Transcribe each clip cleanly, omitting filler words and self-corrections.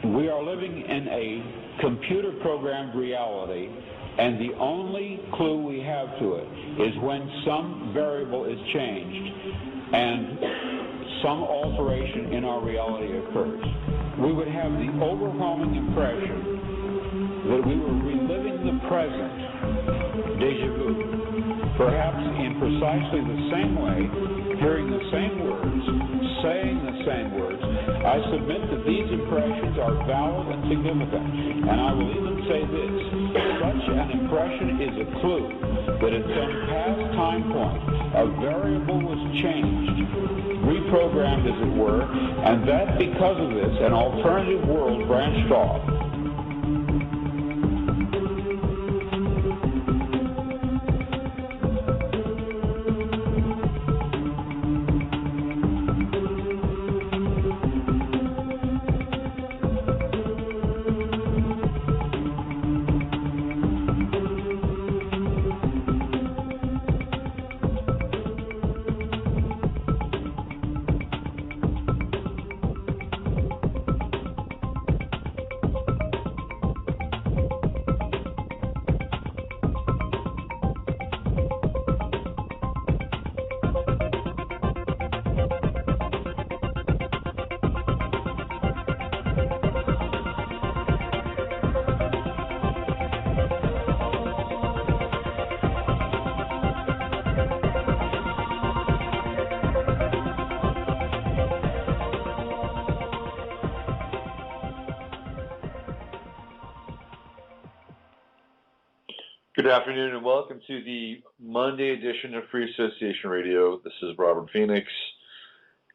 We are living in a computer-programmed reality, and the only clue we have to it is when some variable is changed and some alteration in our reality occurs. We would have the overwhelming impression that we were reliving the present, déjà vu, perhaps in precisely the same way, hearing the same words, saying the same words. I submit that these impressions are valid and significant, and I will even say this: such an impression is a clue that at some past time point a variable was changed, reprogrammed as it were, and that because of this an alternative world branched off. Good afternoon and welcome to the Monday edition of Free Association Radio. This is Robert Phoenix,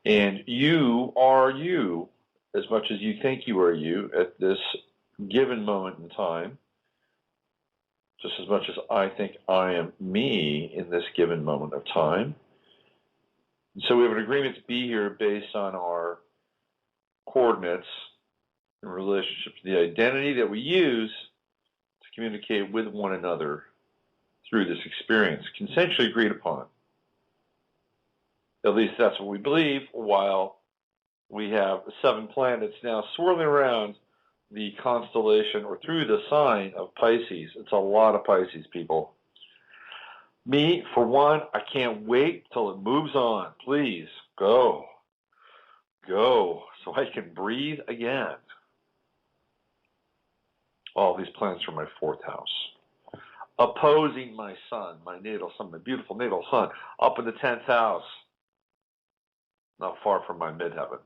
and you are you as much as you think you are you at this given moment in time, just as much as I think I am me in this given moment of time. And so we have an agreement to be here based on our coordinates in relationship to the identity that we use communicate with one another through this experience, consensually agreed upon. At least that's what we believe, while we have 7 planets now swirling around the constellation or through the sign of Pisces. It's a lot of Pisces, people. Me, for one, I can't wait till it moves on. Please, go, so I can breathe again. All these planets are my 4th house. Opposing my sun, my natal sun, my beautiful natal sun, up in the 10th house, not far from my midheaven.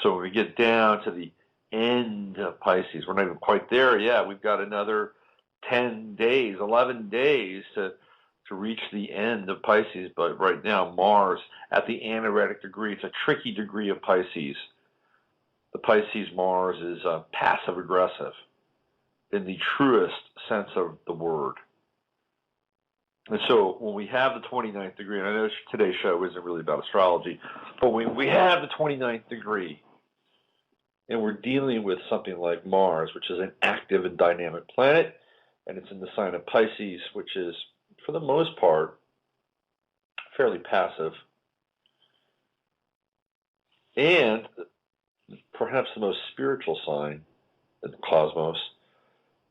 So when we get down to the end of Pisces, we're not even quite there yet. We've got another 10 days, 11 days to reach the end of Pisces. But right now, Mars at the anaretic degree, it's a tricky degree of Pisces. The Pisces Mars is passive-aggressive in the truest sense of the word. And so when we have the 29th degree, and I know today's show isn't really about astrology, but when we have the 29th degree and we're dealing with something like Mars, which is an active and dynamic planet, and it's in the sign of Pisces, which is, for the most part, fairly passive, and perhaps the most spiritual sign in the cosmos,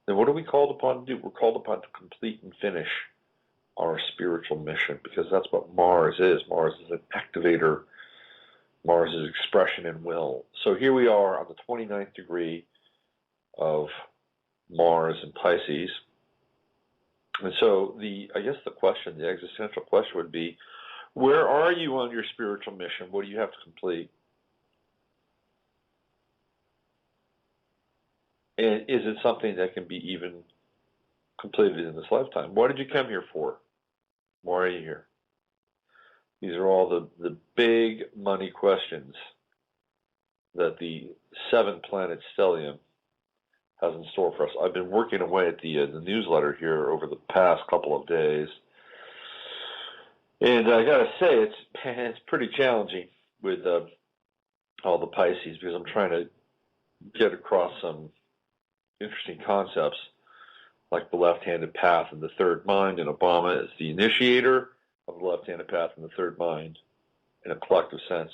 then what are we called upon to do? We're called upon to complete and finish our spiritual mission, because that's what Mars is. Mars is an activator. Mars is expression and will. So here we are on the 29th degree of Mars in Pisces. And so I guess the existential question would be, where are you on your spiritual mission? What do you have to complete? And is it something that can be even completed in this lifetime? What did you come here for? Why are you here? These are all the big money questions that the 7-planet stellium has in store for us. I've been working away at the newsletter here over the past couple of days. And I got to say, it's pretty challenging with all the Pisces, because I'm trying to get across some interesting concepts like the left-handed path and the third mind, and Obama is the initiator of the left-handed path and the third mind. in a collective sense.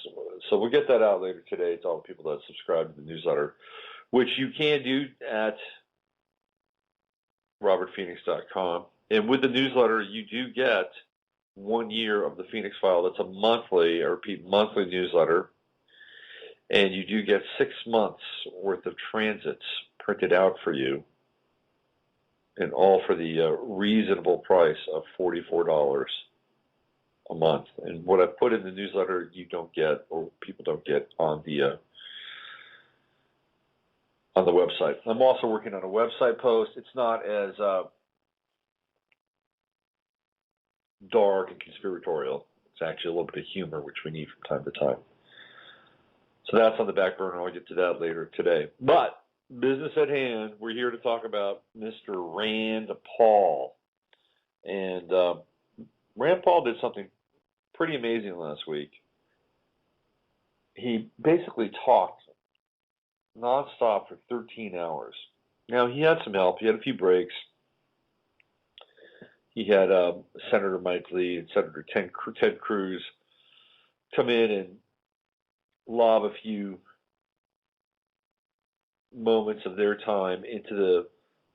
So we'll get that out later today to all the people that subscribe to the newsletter, which you can do at robertphoenix.com. And with the newsletter, you do get 1 year of the Phoenix File. That's a monthly, I repeat, monthly newsletter. And you do get 6 months worth of transits printed out for you, and all for the reasonable price of $44 a month. And what I put in the newsletter, you don't get, or people don't get on the website. I'm also working on a website post. It's not as dark and conspiratorial. It's actually a little bit of humor, which we need from time to time. So that's on the back burner. I'll get to that later today. But business at hand, we're here to talk about Mr. Rand Paul. And Rand Paul did something pretty amazing last week. He basically talked nonstop for 13 hours. Now, he had some help. He had a few breaks. He had Senator Mike Lee and Senator Ted Cruz come in and lob a few moments of their time into the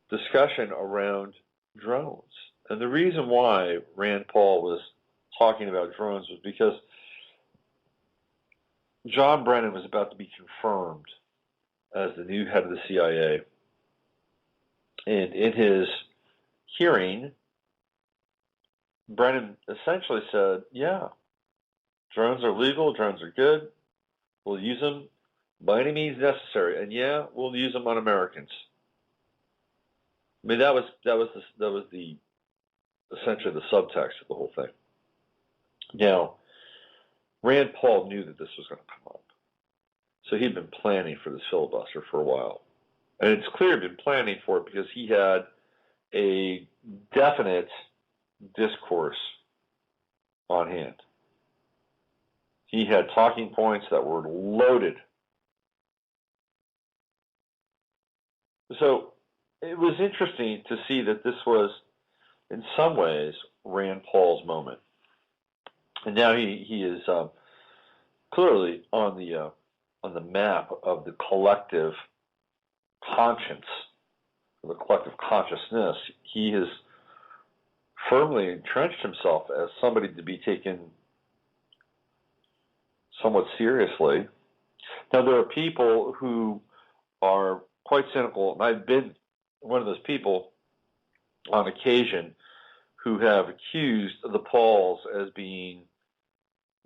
discussion around drones. And the reason why Rand Paul was talking about drones was because John Brennan was about to be confirmed as the new head of the CIA. And in his hearing, Brennan essentially said, yeah, drones are legal, drones are good, we'll use them by any means necessary, and yeah, we'll use them on Americans. I mean, that was the essentially the subtext of the whole thing. Now, Rand Paul knew that this was going to come up, so he'd been planning for this filibuster for a while, and it's clear he'd been planning for it because he had a definite discourse on hand. He had talking points that were loaded. So it was interesting to see that this was, in some ways, Rand Paul's moment. And now he is clearly on the map of the collective conscience, the collective consciousness. He has firmly entrenched himself as somebody to be taken somewhat seriously. Now, there are people who are quite cynical, and I've been one of those people on occasion who have accused the Pauls as being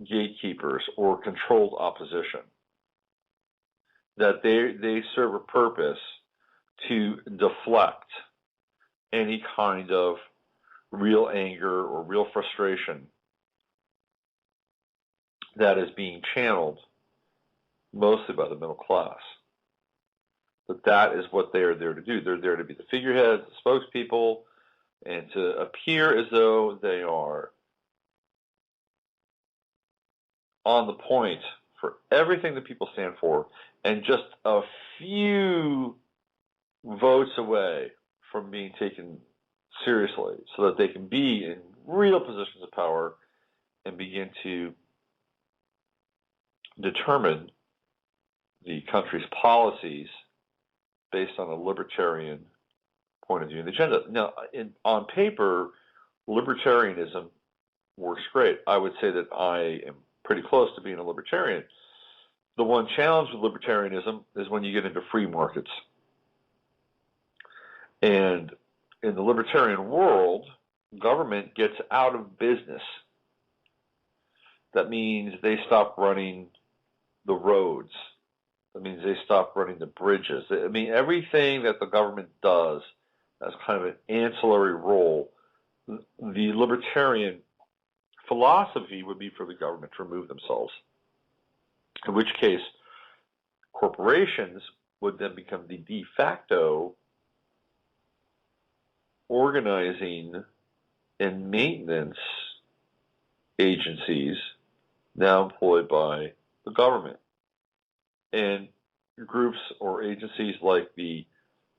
gatekeepers or controlled opposition, that they serve a purpose to deflect any kind of real anger or real frustration that is being channeled mostly by the middle class. But that is what they are there to do. They're there to be the figureheads, the spokespeople, and to appear as though they are on the point for everything that people stand for, and just a few votes away from being taken seriously, so that they can be in real positions of power and begin to determine the country's policies based on a libertarian point of view and agenda. Now, on paper, libertarianism works great. I would say that I am pretty close to being a libertarian. The one challenge with libertarianism is when you get into free markets. And in the libertarian world, government gets out of business. That means they stop running the roads. That means they stop running the bridges. I mean, everything that the government does as kind of an ancillary role, the libertarian philosophy would be for the government to remove themselves. In which case, corporations would then become the de facto organizing and maintenance agencies now employed by the government. And groups or agencies like the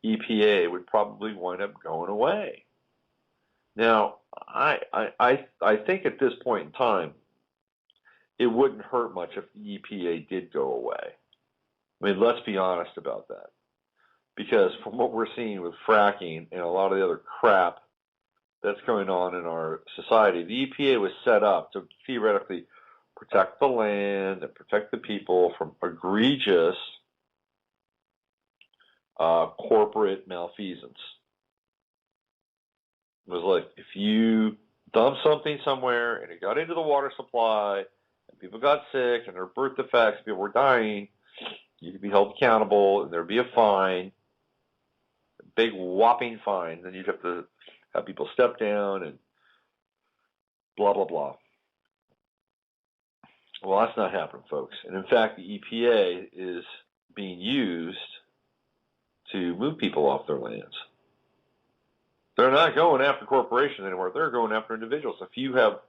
EPA would probably wind up going away. Now, I think at this point in time, it wouldn't hurt much if the EPA did go away. I mean, let's be honest about that. Because from what we're seeing with fracking and a lot of the other crap that's going on in our society, the EPA was set up to theoretically protect the land and protect the people from egregious corporate malfeasance. It was like, if you dump something somewhere and it got into the water supply and people got sick and there were birth defects, people were dying, you could be held accountable and there'd be a fine, a big whopping fine. Then you'd have to have people step down and blah, blah, blah. Well, that's not happening, folks. And in fact, the EPA is being used to move people off their lands. They're not going after corporations anymore. They're going after individuals. If you have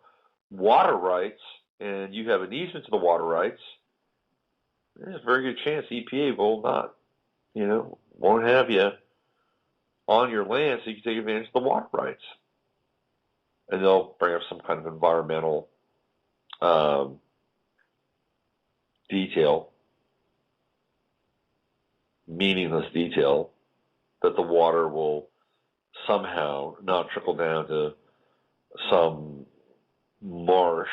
water rights and you have an easement to the water rights, there's a very good chance EPA will not, won't have you on your land so you can take advantage of the water rights. And they'll bring up some kind of environmental detail, meaningless detail, that the water will somehow not trickle down to some marsh,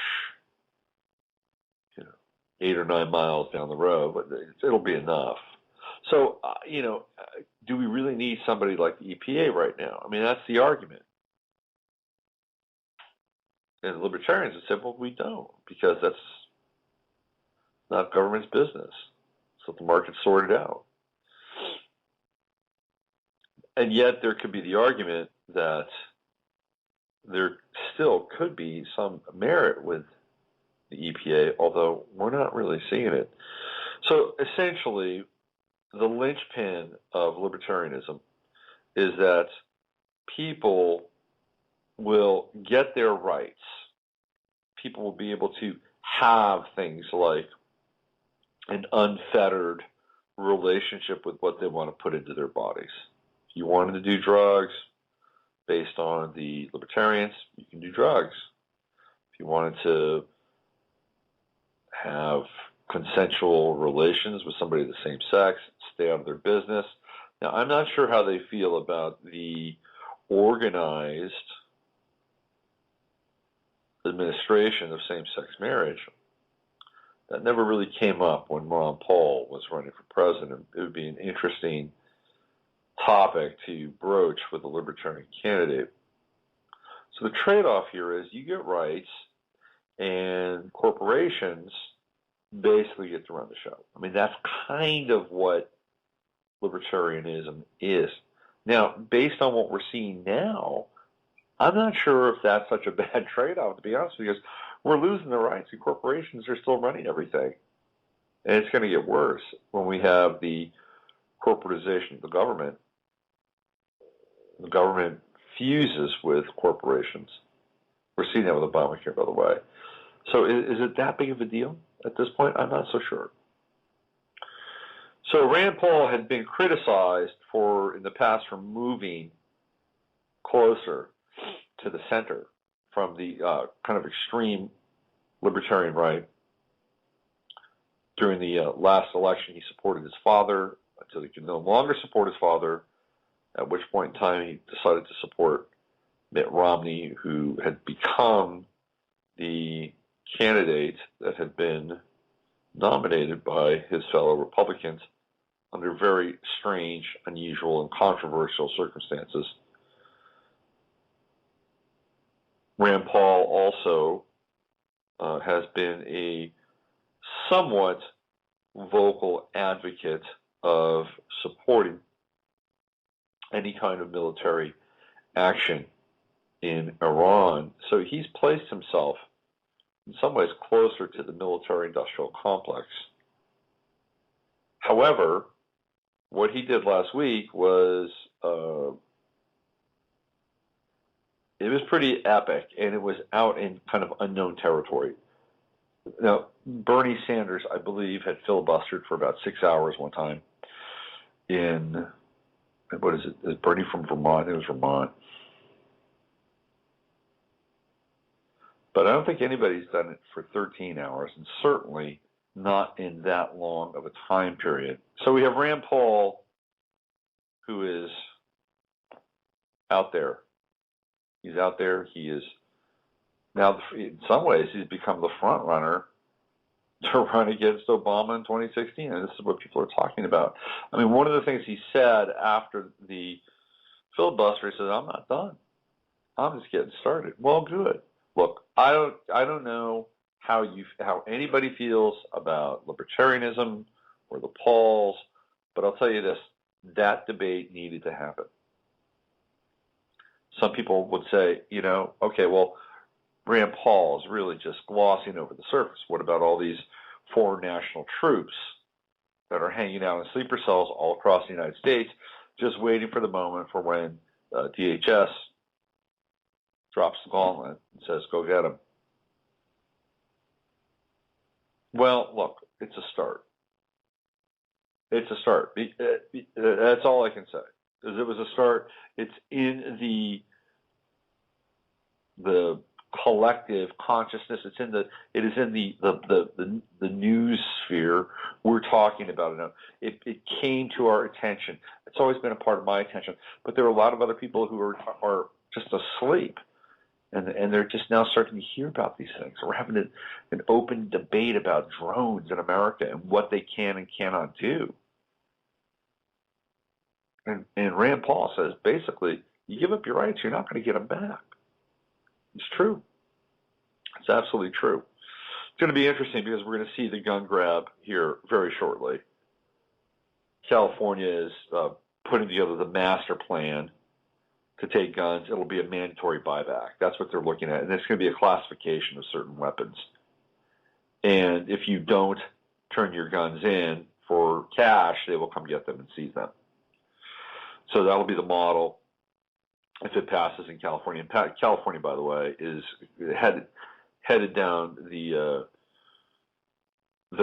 8 or 9 miles down the road, but it'll be enough. So, do we really need somebody like the EPA right now? I mean, that's the argument. And libertarians have said, well, we don't, because that's not government's business. So the market's sorted out. And yet there could be the argument that there still could be some merit with the EPA, although we're not really seeing it. So essentially, the linchpin of libertarianism is that people will get their rights. People will be able to have things like an unfettered relationship with what they want to put into their bodies. If you wanted to do drugs based on the libertarians, you can do drugs. If you wanted to have consensual relations with somebody of the same sex, stay out of their business. Now, I'm not sure how they feel about the organized administration of same-sex marriage. That never really came up when Ron Paul was running for president. It would be an interesting topic to broach with a libertarian candidate. So the trade-off here is you get rights and corporations basically get to run the show. I mean, that's kind of what libertarianism is. Now, based on what we're seeing now, I'm not sure if that's such a bad trade-off, to be honest, because we're losing the rights and corporations are still running everything. And it's going to get worse when we have the corporatization of the government. The government fuses with corporations. We're seeing that with Obamacare, by the way. So is it that big of a deal at this point? I'm not so sure. So Rand Paul had been criticized in the past for moving closer to the center from the kind of extreme libertarian right. During the last election, he supported his father until he could no longer support his father, at which point in time he decided to support Mitt Romney, who had become the candidate that had been nominated by his fellow Republicans under very strange, unusual, and controversial circumstances. Rand Paul also has been a somewhat vocal advocate of supporting any kind of military action in Iran. So he's placed himself in some ways closer to the military-industrial complex. However, what he did last week was it was pretty epic, and it was out in kind of unknown territory. Now, Bernie Sanders, I believe, had filibustered for about 6 hours one time in, what is it? Is Bernie from Vermont? It was Vermont. But I don't think anybody's done it for 13 hours, and certainly not in that long of a time period. So we have Rand Paul, who is out there. He's out there. He is now, in some ways, he's become the front runner to run against Obama in 2016, and this is what people are talking about. I mean, one of the things he said after the filibuster, he said, "I'm not done. I'm just getting started." Well, good. Look, I don't know how anybody feels about libertarianism or the Pauls, but I'll tell you this: that debate needed to happen. Some people would say, okay, well, Rand Paul is really just glossing over the surface. What about all these foreign national troops that are hanging out in sleeper cells all across the United States, just waiting for the moment for when DHS drops the gauntlet and says, go get them? Well, look, it's a start. It's a start. That's all I can say. Because it was a start. It's in the collective consciousness. It is in the news sphere. We're talking about it now. It came to our attention. It's always been a part of my attention. But there are a lot of other people who are just asleep. And they're just now starting to hear about these things. We're having an open debate about drones in America and what they can and cannot do. And Rand Paul says, basically, you give up your rights, you're not going to get them back. It's true. It's absolutely true. It's going to be interesting because we're going to see the gun grab here very shortly. California is putting together the master plan to take guns. It'll be a mandatory buyback. That's what they're looking at. And it's going to be a classification of certain weapons. And if you don't turn your guns in for cash, they will come get them and seize them. So that'll be the model if it passes in California. And California, by the way, is headed down the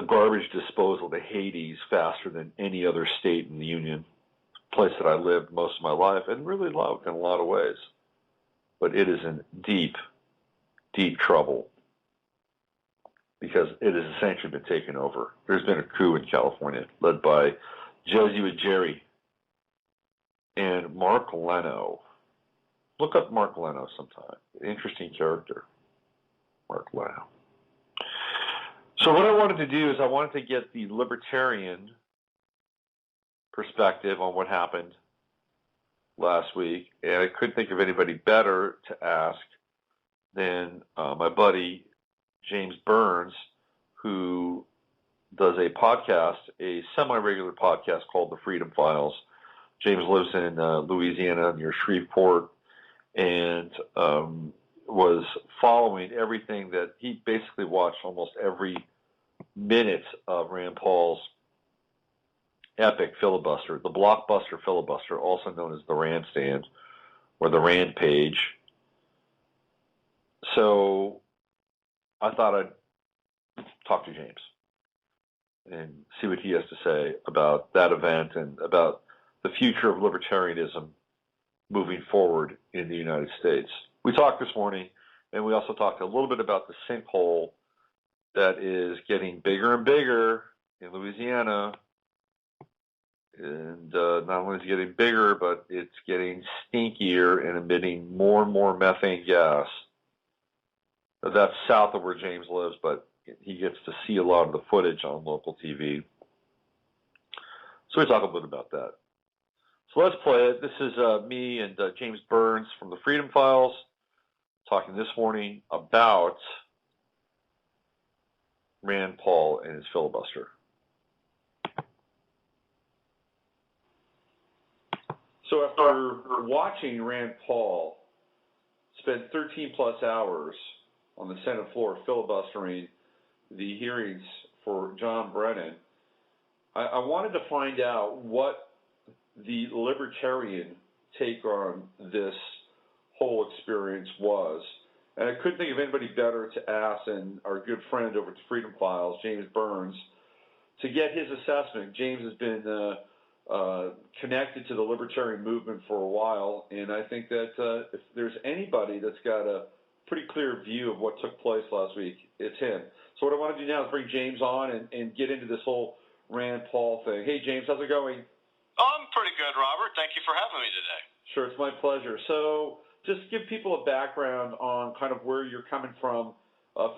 garbage disposal to Hades faster than any other state in the union. Place that I lived most of my life and really loved in a lot of ways. But it is in deep, deep trouble because it has essentially been taken over. There's been a coup in California led by Jesuit Jerry and Mark Leno. Look up Mark Leno sometime. Interesting character, Mark Leno. So what I wanted to do is I wanted to get the libertarian perspective on what happened last week, and I couldn't think of anybody better to ask than my buddy James Burns, who does a podcast, a semi-regular podcast called The Freedom Files. James lives in Louisiana near Shreveport, and was following everything that he basically watched almost every minute of Rand Paul's epic filibuster, the blockbuster filibuster, also known as the Randstand or the Randpage. So I thought I'd talk to James and see what he has to say about that event and about the future of libertarianism moving forward in the United States. We talked this morning, and we also talked a little bit about the sinkhole that is getting bigger and bigger in Louisiana. And not only is it getting bigger, but it's getting stinkier and emitting more and more methane gas. That's south of where James lives, but he gets to see a lot of the footage on local TV. So we talk a bit about that. So let's play it. This is me and James Burns from the Freedom Files talking this morning about Rand Paul and his filibuster. So after watching Rand Paul spend 13 plus hours on the Senate floor filibustering the hearings for John Brennan, I wanted to find out what the libertarian take on this whole experience was. And I couldn't think of anybody better to ask than our good friend over at the Freedom Files, James Burns, to get his assessment. James has been connected to the libertarian movement for a while, and I think that if there's anybody that's got a pretty clear view of what took place last week. It's him. So what I want to do now is bring James on and get into this whole Rand Paul thing. Hey, James, how's it going? Oh, I'm pretty good, Robert. Thank you for having me today. Sure, it's my pleasure. So just give people a background on kind of where you're coming from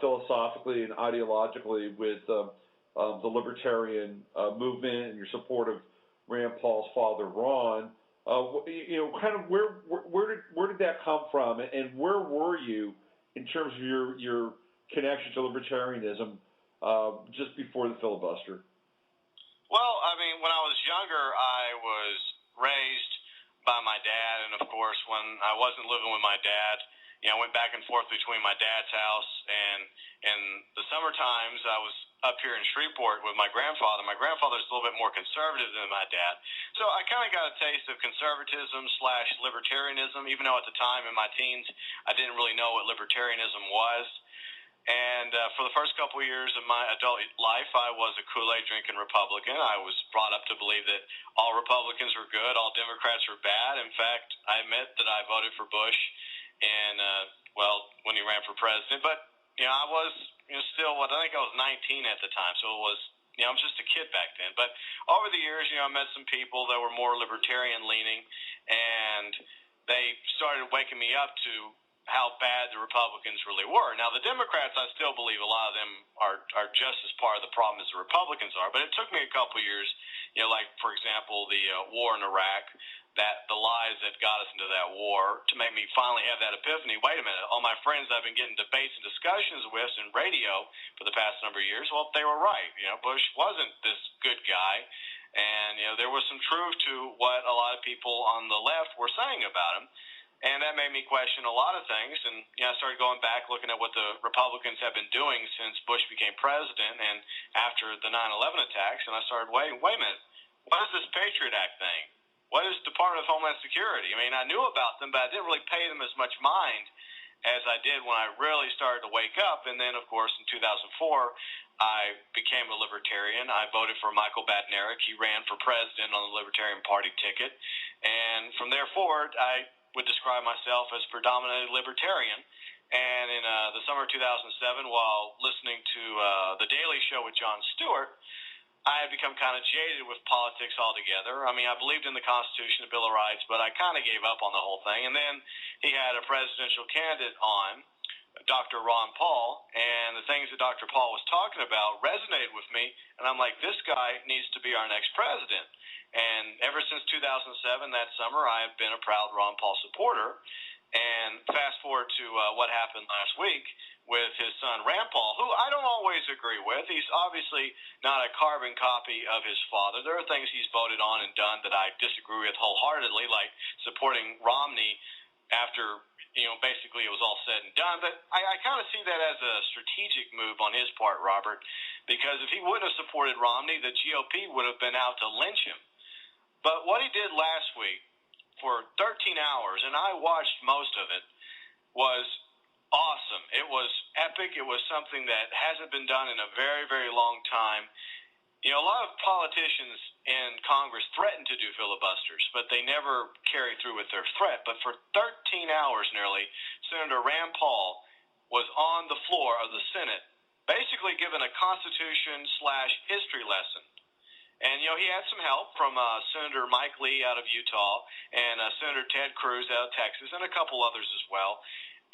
philosophically and ideologically with the Libertarian movement and your support of Rand Paul's father, Ron. Kind of where did that come from, and where were you in terms of your connection to libertarianism just before the filibuster? Well, I mean, when I was younger, I was raised by my dad, and of course, when I wasn't living with my dad, I went back and forth between my dad's house and in the summer times I was up here in Shreveport with my grandfather. My grandfather's a little bit more conservative than my dad. So I kind of got a taste of conservatism/libertarianism, even though at the time in my teens I didn't really know what libertarianism was. And for the first couple of years of my adult life, I was a Kool-Aid drinking Republican. I was brought up to believe that all Republicans were good, all Democrats were bad. In fact, I admit that I voted for Bush and when he ran for president. But I was still I think I was 19 at the time, so it was I was just a kid back then. But over the years, I met some people that were more libertarian leaning, and they started waking me up to how bad the Republicans really were. Now, the Democrats, I still believe a lot of them are just as part of the problem as the Republicans are. But it took me a couple of years, like, for example, the war in Iraq, that the lies that got us into that war, to make me finally have that epiphany. Wait a minute, all my friends I've been getting debates and discussions with in radio for the past number of years, well, they were right. Bush wasn't this good guy. And, there was some truth to what a lot of people on the left were saying about him. And that made me question a lot of things. And I started going back, looking at what the Republicans have been doing since Bush became president and after the 9/11 attacks. And I started, wait a minute, what is this Patriot Act thing? What is Department of Homeland Security? I mean, I knew about them, but I didn't really pay them as much mind as I did when I really started to wake up. And then, of course, in 2004, I became a Libertarian. I voted for Michael Badnarik. He ran for president on the Libertarian Party ticket. And from there forward, I would describe myself as predominantly libertarian. And in the summer of 2007, while listening to The Daily Show with Jon Stewart, I had become kind of jaded with politics altogether. I mean, I believed in the Constitution, the Bill of Rights, but I kind of gave up on the whole thing. And then he had a presidential candidate on, Dr. Ron Paul, and the things that Dr. Paul was talking about resonated with me. And I'm like, this guy needs to be our next president. And ever since 2007, that summer, I have been a proud Ron Paul supporter. And fast forward to what happened last week with his son Rand Paul, who I don't always agree with. He's obviously not a carbon copy of his father. There are things he's voted on and done that I disagree with wholeheartedly, like supporting Romney after, basically it was all said and done. But I kind of see that as a strategic move on his part, Robert, because if he wouldn't have supported Romney, the GOP would have been out to lynch him. But what he did last week for 13 hours, and I watched most of it, was awesome. It was epic. It was something that hasn't been done in a very, very long time. A lot of politicians in Congress threaten to do filibusters, but they never carry through with their threat. But for 13 hours nearly, Senator Rand Paul was on the floor of the Senate, basically giving a Constitution/history lesson. And, he had some help from Senator Mike Lee out of Utah and Senator Ted Cruz out of Texas and a couple others as well.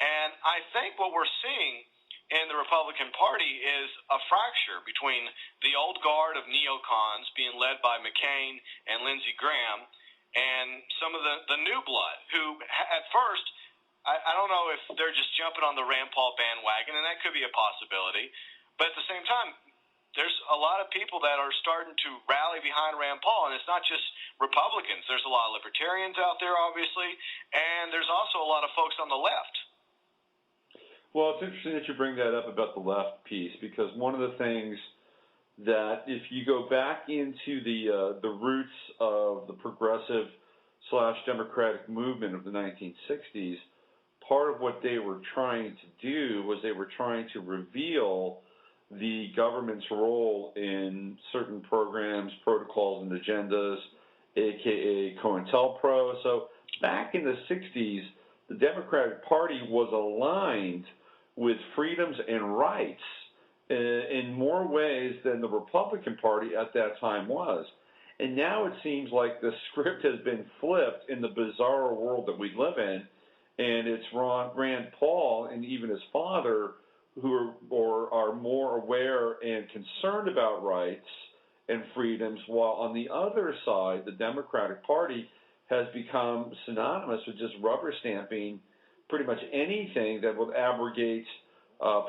And I think what we're seeing in the Republican Party is a fracture between the old guard of neocons being led by McCain and Lindsey Graham and some of the new blood who at first, I don't know if they're just jumping on the Rand Paul bandwagon, and that could be a possibility. But at the same time, there's a lot of people that are starting to rally behind Rand Paul, and it's not just Republicans. There's a lot of libertarians out there, obviously, and there's also a lot of folks on the left. Well, it's interesting that you bring that up about the left piece, because one of the things that if you go back into the roots of the progressive/democratic movement of the 1960s, part of what they were trying to do was they were trying to reveal the government's role in certain programs, protocols, and agendas, aka COINTELPRO. So back in the 60s, the Democratic Party was aligned with freedoms and rights in more ways than the Republican Party at that time was. And now it seems like the script has been flipped in the bizarre world that we live in, and it's Rand Paul and even his father who are more aware and concerned about rights and freedoms, while on the other side, the Democratic Party has become synonymous with just rubber stamping pretty much anything that would abrogate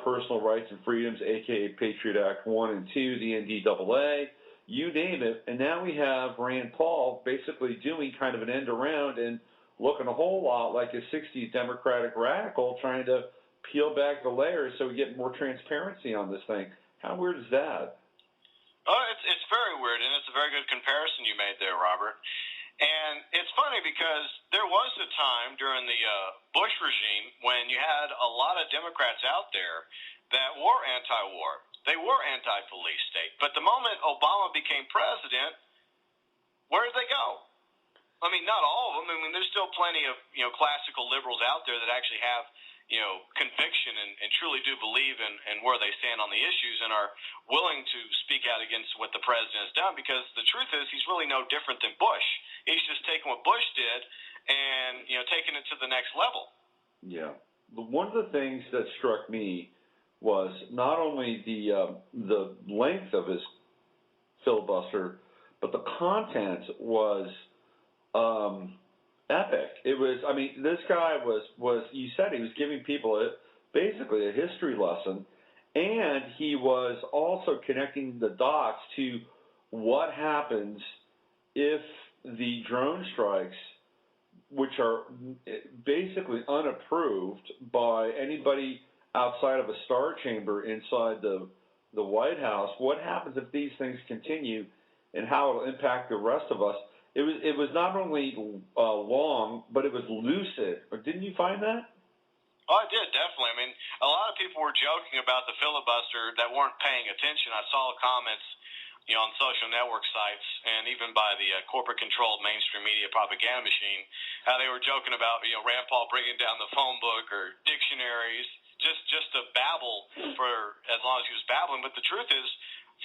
personal rights and freedoms, aka Patriot Act 1 and 2, the NDAA, you name it. And now we have Rand Paul basically doing kind of an end around and looking a whole lot like a 60s Democratic radical, trying to peel back the layers so we get more transparency on this thing. How weird is that? Oh, it's very weird, and it's a very good comparison you made there, Robert. And it's funny because there was a time during the Bush regime when you had a lot of Democrats out there that were anti-war. They were anti-police state. But the moment Obama became president, where did they go? I mean, not all of them. I mean, there's still plenty of, classical liberals out there that actually have, conviction and truly do believe in where they stand on the issues and are willing to speak out against what the president has done, because the truth is he's really no different than Bush. He's just taking what Bush did and, taking it to the next level. Yeah. One of the things that struck me was not only the length of his filibuster, but the content was epic. It was, this guy was you said he was giving people basically a history lesson, and he was also connecting the dots to what happens if the drone strikes, which are basically unapproved by anybody outside of a star chamber inside the White House, what happens if these things continue and how it'll impact the rest of us. It was not only long, but it was lucid. Didn't you find that? Oh, I did, definitely. I mean, a lot of people were joking about the filibuster that weren't paying attention. I saw comments, on social network sites and even by the corporate-controlled mainstream media propaganda machine, how they were joking about, Rand Paul bringing down the phone book or dictionaries, just to babble for as long as he was babbling. But the truth is,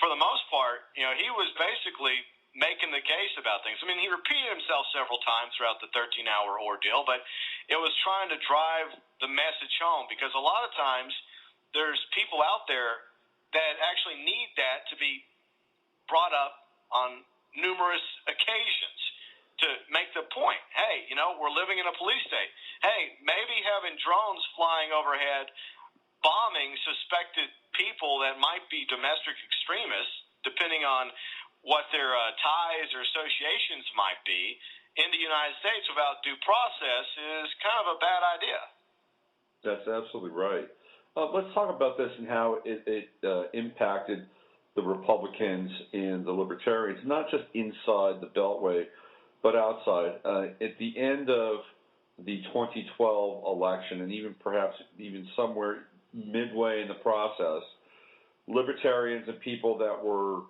for the most part, he was basically making the case about things. I mean, he repeated himself several times throughout the 13-hour ordeal, but it was trying to drive the message home, because a lot of times there's people out there that actually need that to be brought up on numerous occasions to make the point. Hey, we're living in a police state. Hey, maybe having drones flying overhead, bombing suspected people that might be domestic extremists, depending on what their ties or associations might be, in the United States without due process is kind of a bad idea. That's absolutely right. Let's talk about this and how it impacted the Republicans and the Libertarians, not just inside the Beltway, but outside. At the end of the 2012 election, and perhaps somewhere midway in the process, Libertarians and people that were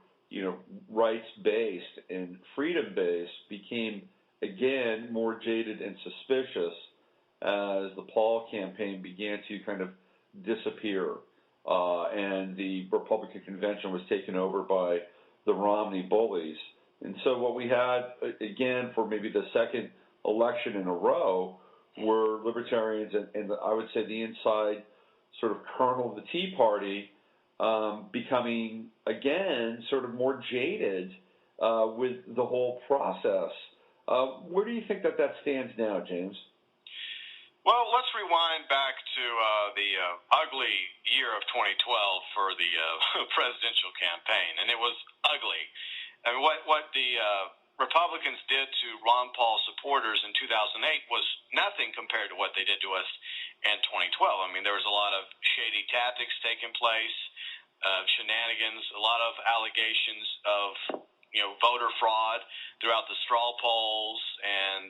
rights-based and freedom-based became, again, more jaded and suspicious as the Paul campaign began to kind of disappear, and the Republican convention was taken over by the Romney bullies. And so what we had, again, for maybe the second election in a row, were Libertarians and I would say the inside sort of kernel of the Tea Party becoming, again, sort of more jaded with the whole process. Where do you think that stands now, James? Well, let's rewind back to the ugly year of 2012 for the presidential campaign, and it was ugly. I mean, what the Republicans did to Ron Paul supporters in 2008 was nothing compared to what they did to us in 2012. I mean, there was a lot of shady tactics taking place, shenanigans, a lot of allegations of voter fraud throughout the straw polls, and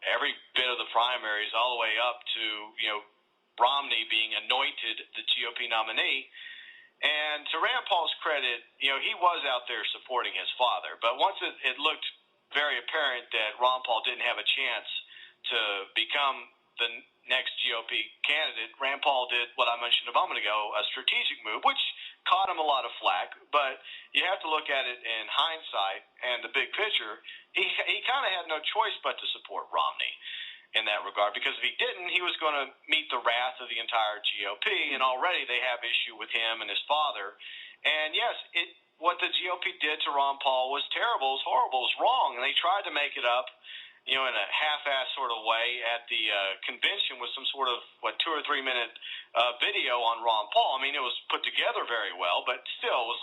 every bit of the primaries, all the way up to Romney being anointed the GOP nominee. And to Rand Paul's credit, he was out there supporting his father. But once it looked very apparent that Ron Paul didn't have a chance to become the next GOP candidate, Rand Paul did what I mentioned a moment ago, a strategic move, which caught him a lot of flack. But you have to look at it in hindsight and the big picture. He kind of had no choice but to support Romney in that regard, because if he didn't, he was going to meet the wrath of the entire GOP, and already they have issue with him and his father. And yes, what the GOP did to Ron Paul was terrible, it was horrible, it was wrong, and they tried to make it up, in a half-assed sort of way at the convention with some sort of, 2 or 3 minute video on Ron Paul. I mean, it was put together very well, but still it was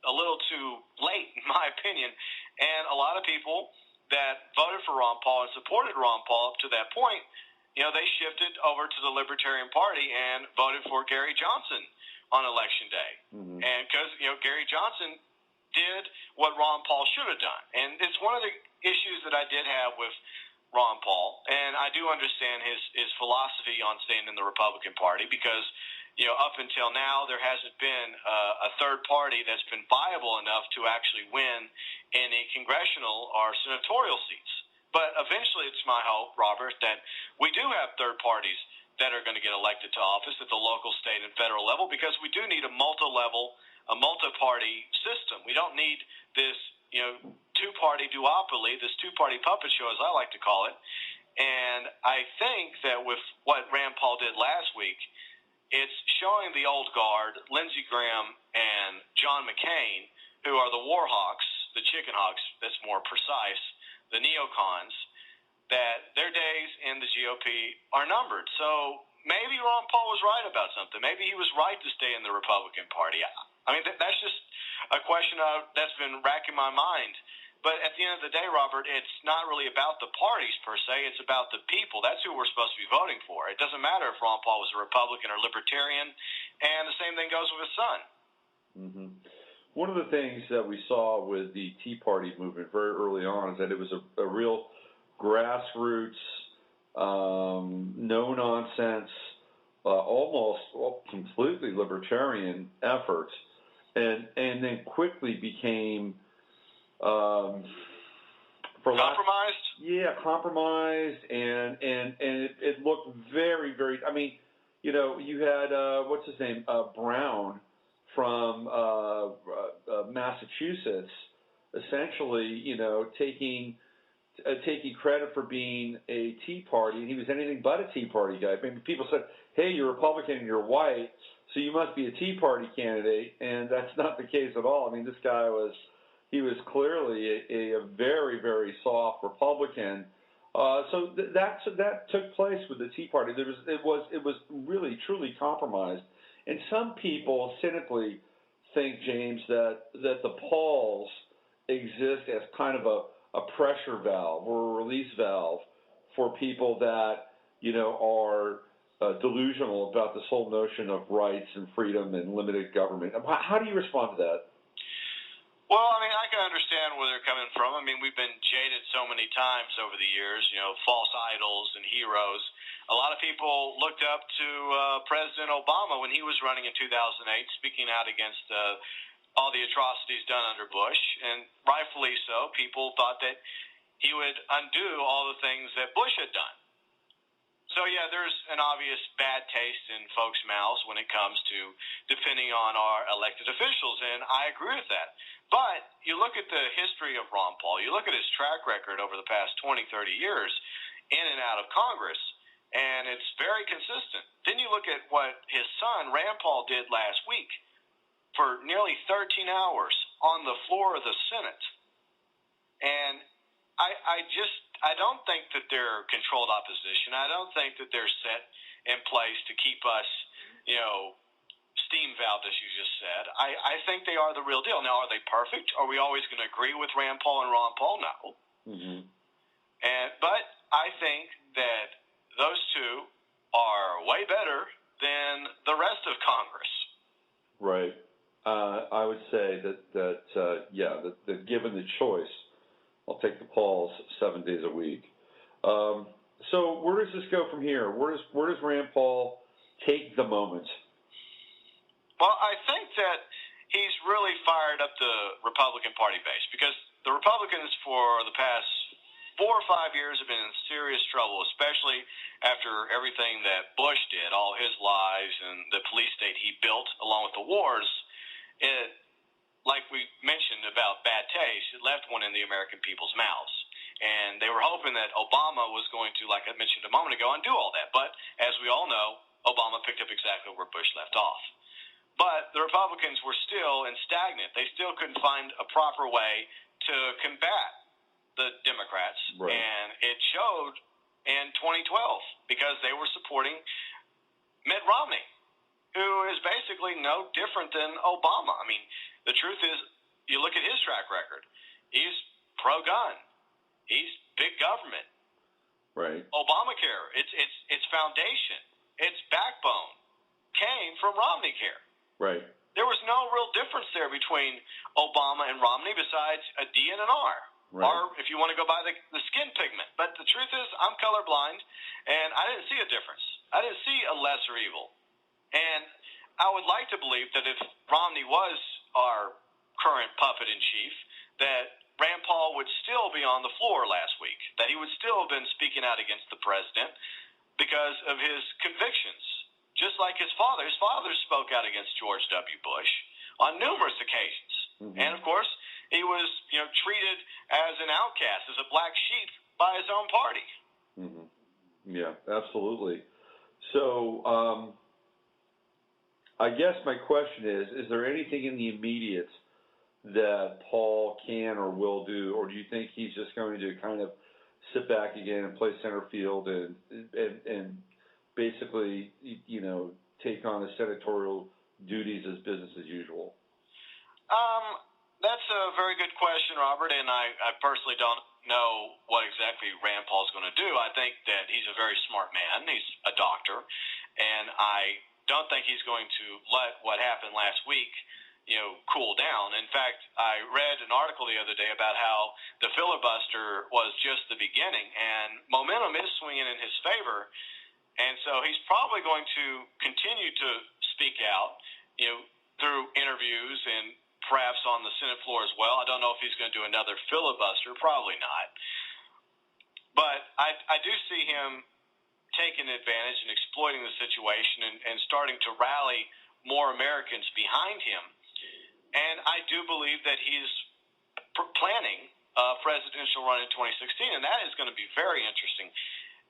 a little too late, in my opinion. And a lot of people that voted for Ron Paul and supported Ron Paul up to that point, they shifted over to the Libertarian Party and voted for Gary Johnson on Election Day. Mm-hmm. And because, Gary Johnson did what Ron Paul should have done. And it's one of the issues that I did have with Ron Paul, and I do understand his philosophy on staying in the Republican Party, because up until now there hasn't been a third party that's been viable enough to actually win any congressional or senatorial seats. But eventually, it's my hope, Robert, that we do have third parties that are going to get elected to office at the local, state, and federal level, because we do need a multi-party system. We don't need this two-party duopoly, this two-party puppet show, as I like to call it. And I think that with what Rand Paul did last week, it's showing the old guard, Lindsey Graham and John McCain, who are the war hawks, the chicken hawks, that's more precise, the neocons, that their days in the GOP are numbered. So maybe Ron Paul was right about something. Maybe he was right to stay in the Republican Party. I mean, that's just a question that's been racking my mind. But at the end of the day, Robert, it's not really about the parties per se. It's about the people. That's who we're supposed to be voting for. It doesn't matter if Ron Paul was a Republican or Libertarian, and the same thing goes with his son. Mm-hmm. One of the things that we saw with the Tea Party movement very early on is that it was a real grassroots, no-nonsense, almost completely libertarian effort, and then quickly became compromised. Compromised, and it looked very, very. I mean, you had what's his name, Brown from Massachusetts, essentially, taking credit for being a Tea Party, and he was anything but a Tea Party guy. I mean, people said, "Hey, you're Republican and you're white, so you must be a Tea Party candidate," and that's not the case at all. I mean, this guy was clearly a very, very soft Republican. So that took place with the Tea Party. It was really truly compromised, and some people cynically think, James, that the Pauls exist as kind of a pressure valve or a release valve for people that are delusional about this whole notion of rights and freedom and limited government. How do you respond to that? Well, I mean, I can understand where they're coming from. I mean, we've been jaded so many times over the years, false idols and heroes. A lot of people looked up to President Obama when he was running in 2008, speaking out against all the atrocities done under Bush, and rightfully so. People thought that he would undo all the things that Bush had done. So, yeah, there's an obvious bad taste in folks' mouths when it comes to depending on our elected officials, and I agree with that. But you look at the history of Ron Paul, you look at his track record over the past 20, 30 years in and out of Congress, and it's very consistent. Then you look at what his son, Rand Paul, did last week for nearly 13 hours on the floor of the Senate. And I don't think that they're controlled opposition. I don't think that they're set in place to keep us, steam valved, as you just said. I think they are the real deal. Now, are they perfect? Are we always going to agree with Rand Paul and Ron Paul? No. Mm-hmm. But I think that those two are way better than the rest of Congress. Right. I would say that given the choice, I'll take the Pauls 7 days a week. So where does this go from here? Where does Rand Paul take the moment? Well, I think that he's really fired up the Republican Party base, because the Republicans for the past 4 or 5 years have been in serious trouble, especially after everything that Bush did, all his lies and the police state he built along with the wars. It, like we mentioned about bad taste, it left one in the American people's mouths. And they were hoping that Obama was going to, like I mentioned a moment ago, undo all that. But as we all know, Obama picked up exactly where Bush left off. But the Republicans were still stagnant. They still couldn't find a proper way to combat the Democrats. Right. And it showed in 2012 because they were supporting Mitt Romney, who is basically no different than Obama. I mean, the truth is, you look at his track record. He's pro-gun. He's big government. Right. Obamacare, its foundation, its backbone came from Romney Care. Right. There was no real difference there between Obama and Romney besides a D and an R. Right. Or if you want to go by the skin pigment. But the truth is, I'm colorblind, and I didn't see a difference. I didn't see a lesser evil. And I would like to believe that if Romney was our current puppet in chief, that Rand Paul would still be on the floor last week, that he would still have been speaking out against the president because of his convictions. Just like his father. His father spoke out against George W. Bush on numerous occasions. Mm-hmm. And, of course, he was, treated as an outcast, as a black sheep by his own party. Mm-hmm. Yeah, absolutely. So I guess my question is there anything in the immediate that Paul can or will do, or do you think he's just going to kind of sit back again and play center field and basically, take on the senatorial duties as business as usual? That's a very good question, Robert, and I personally don't know what exactly Rand Paul's going to do. I think that he's a very smart man. He's a doctor, and I don't think he's going to let what happened last week cool down. In fact, I read an article the other day about how the filibuster was just the beginning, and momentum is swinging in his favor. And so he's probably going to continue to speak out, through interviews and perhaps on the Senate floor as well. I don't know if he's going to do another filibuster, probably not. But I do see him taking advantage and exploiting the situation and starting to rally more Americans behind him. And I do believe that he's planning a presidential run in 2016, and that is going to be very interesting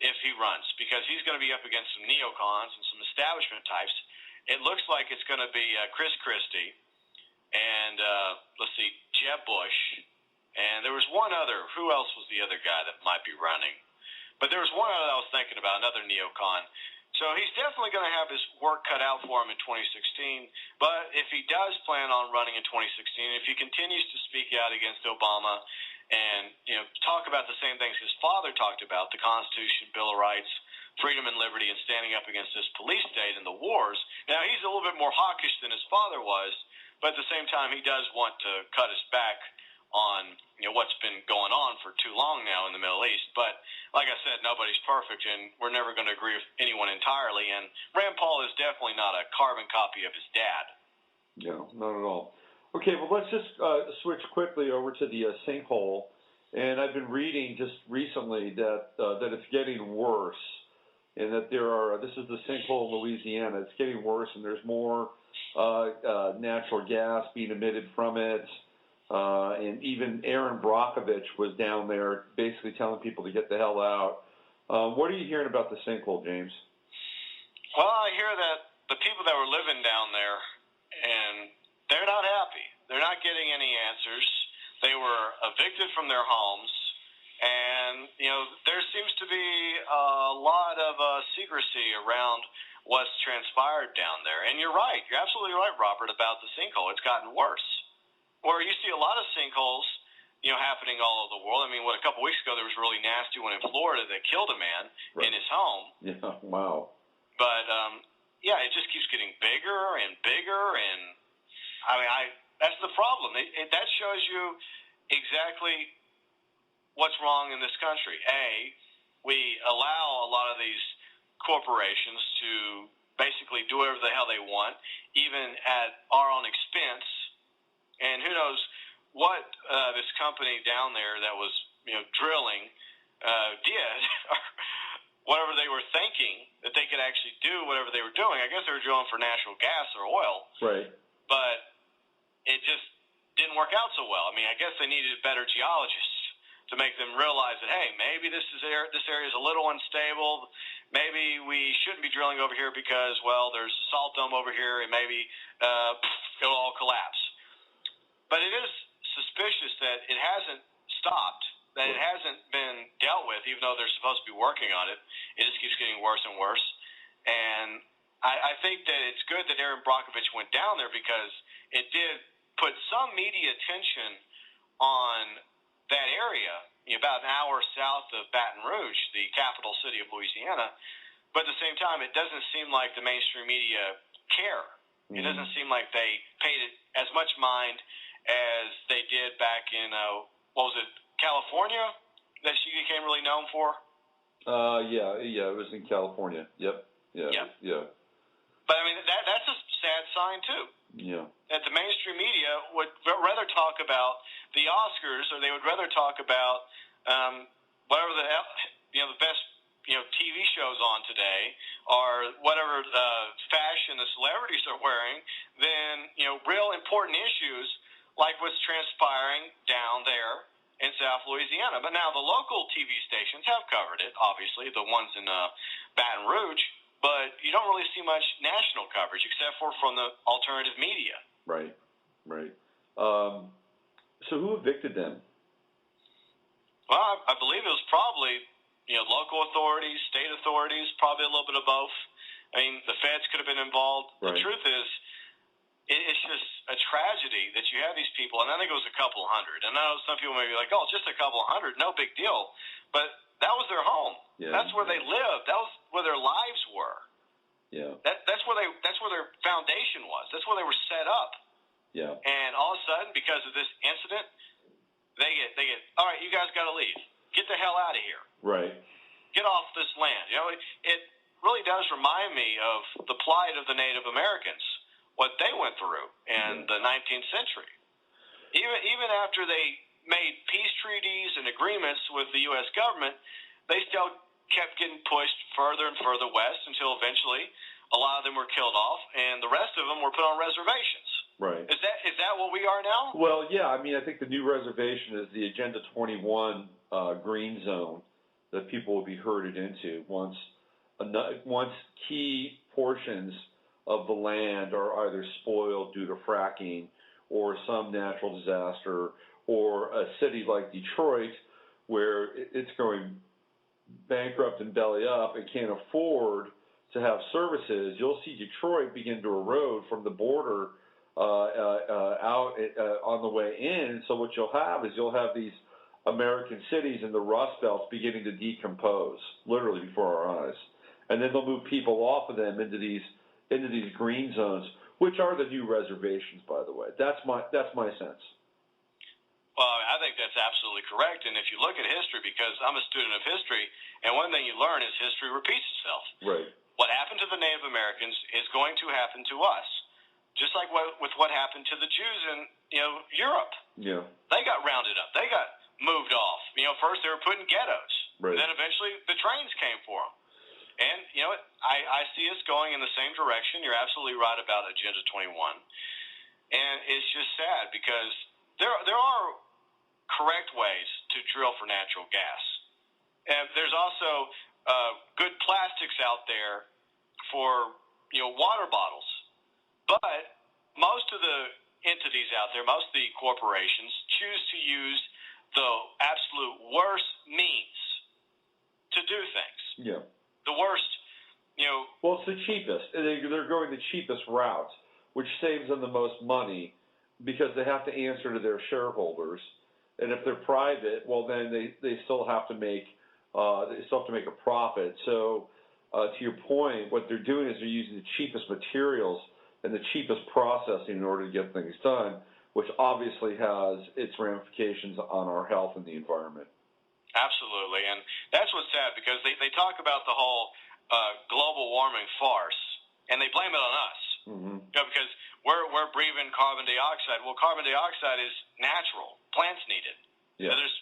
if he runs, because he's going to be up against some neocons and some establishment types. It looks like it's going to be Chris Christie and, Jeb Bush. And there was one other. Who else was the other guy that might be running? But there was one other I was thinking about, another neocon. So he's definitely going to have his work cut out for him in 2016. But if he does plan on running in 2016, if he continues to speak out against Obama and talk about the same things his father talked about, the Constitution, Bill of Rights, freedom and liberty, and standing up against this police state and the wars. Now, he's a little bit more hawkish than his father was, but at the same time, he does want to cut us back on what's been going on for too long now in the Middle East. But like I said, nobody's perfect, and we're never going to agree with anyone entirely. And Rand Paul is definitely not a carbon copy of his dad. No, not at all. Okay, well, let's just switch quickly over to the sinkhole. And I've been reading just recently that it's getting worse, and that this is the sinkhole in Louisiana. It's getting worse, and there's more natural gas being emitted from it. And even Aaron Brockovich was down there basically telling people to get the hell out. What are you hearing about the sinkhole, James? Well, I hear that the people that were living down there, and they're not happy. They're not getting any answers. They were evicted from their homes, and there seems to be a lot of secrecy around what's transpired down there. And you're right. You're absolutely right, Robert, about the sinkhole. It's gotten worse. Where you see a lot of sinkholes, happening all over the world. I mean, a couple weeks ago there was a really nasty one in Florida that killed a man in his home. Yeah, wow. But it just keeps getting bigger and bigger, and that's the problem. That shows you exactly what's wrong in this country. We allow a lot of these corporations to basically do whatever the hell they want, even at our own expense. And who knows what this company down there that was drilling did, or whatever they were thinking, that they could actually do whatever they were doing. I guess they were drilling for natural gas or oil. Right. But it just didn't work out so well. I mean, I guess they needed better geologists to make them realize that, hey, maybe this area is a little unstable. Maybe we shouldn't be drilling over here because, well, there's a salt dome over here, and maybe it'll all collapse. But it is suspicious that it hasn't stopped, that it hasn't been dealt with, even though they're supposed to be working on it. It just keeps getting worse and worse. And I think that it's good that Aaron Brockovich went down there because it did put some media attention on that area, about an hour south of Baton Rouge, the capital city of Louisiana. But at the same time, it doesn't seem like the mainstream media care. It doesn't seem like they paid it as much mind as they did back in, what was it, California, that she became really known for? Yeah, it was in California. Yep. Yeah. But I mean, that's a sad sign too. Yeah. That the mainstream media would rather talk about the Oscars, or they would rather talk about whatever the best TV shows on today, or whatever fashion the celebrities are wearing, than real important issues like what's transpiring down there in South Louisiana. But now the local TV stations have covered it, obviously, the ones in Baton Rouge. But you don't really see much national coverage except for from the alternative media. Right. So who evicted them? Well, I believe it was probably local authorities, state authorities, probably a little bit of both. I mean, the feds could have been involved. Right. The truth is, it's just a tragedy that you have these people, and I think it was a couple hundred. And I know some people may be like, oh, just a couple hundred, no big deal. But that was their home. Yeah. That's where they lived. That was where their lives were. Yeah. That's where their foundation was. That's where they were set up. Yeah. And all of a sudden, because of this incident, they get all right, you guys got to leave. Get the hell out of here. Right. Get off this land. It really does remind me of the plight of the Native Americans, what they went through in the 19th century. Even after they made peace treaties and agreements with the U.S. government, they still kept getting pushed further and further west until eventually a lot of them were killed off, and the rest of them were put on reservations. Right. Is that what we are now? Well, yeah. I mean, I think the new reservation is the Agenda 21 green zone that people will be herded into once key portions of the land are either spoiled due to fracking or some natural disaster, or a city like Detroit where it's going bankrupt and belly up and can't afford to have services. You'll see Detroit begin to erode from the border out on the way in. So what you'll have these American cities in the Rust Belt beginning to decompose, literally before our eyes. And then they'll move people off of them into these green zones, which are the new reservations, by the way. That's my sense. Well, I think that's absolutely correct. And if you look at history, because I'm a student of history, and one thing you learn is history repeats itself. Right. What happened to the Native Americans is going to happen to us, just like with what happened to the Jews in Europe. Yeah. They got rounded up. They got moved off. First they were put in ghettos. Right. And then eventually the trains came for them. And I see us going in the same direction. You're absolutely right about Agenda 21. And it's just sad because there are correct ways to drill for natural gas. And there's also good plastics out there for water bottles. But most of the entities out there, most of the corporations, choose to use the absolute worst means to do things. Yeah. The worst, Well, it's the cheapest. They're going the cheapest route, which saves them the most money because they have to answer to their shareholders. And if they're private, well, then they still have to make a profit. So, to your point, what they're doing is they're using the cheapest materials and the cheapest processing in order to get things done, which obviously has its ramifications on our health and the environment. Absolutely, and that's what's sad because they talk about the whole global warming farce, and they blame it on us. Mm-hmm. Because we're breathing carbon dioxide. Well, carbon dioxide is natural. Plants need it. Yeah. There's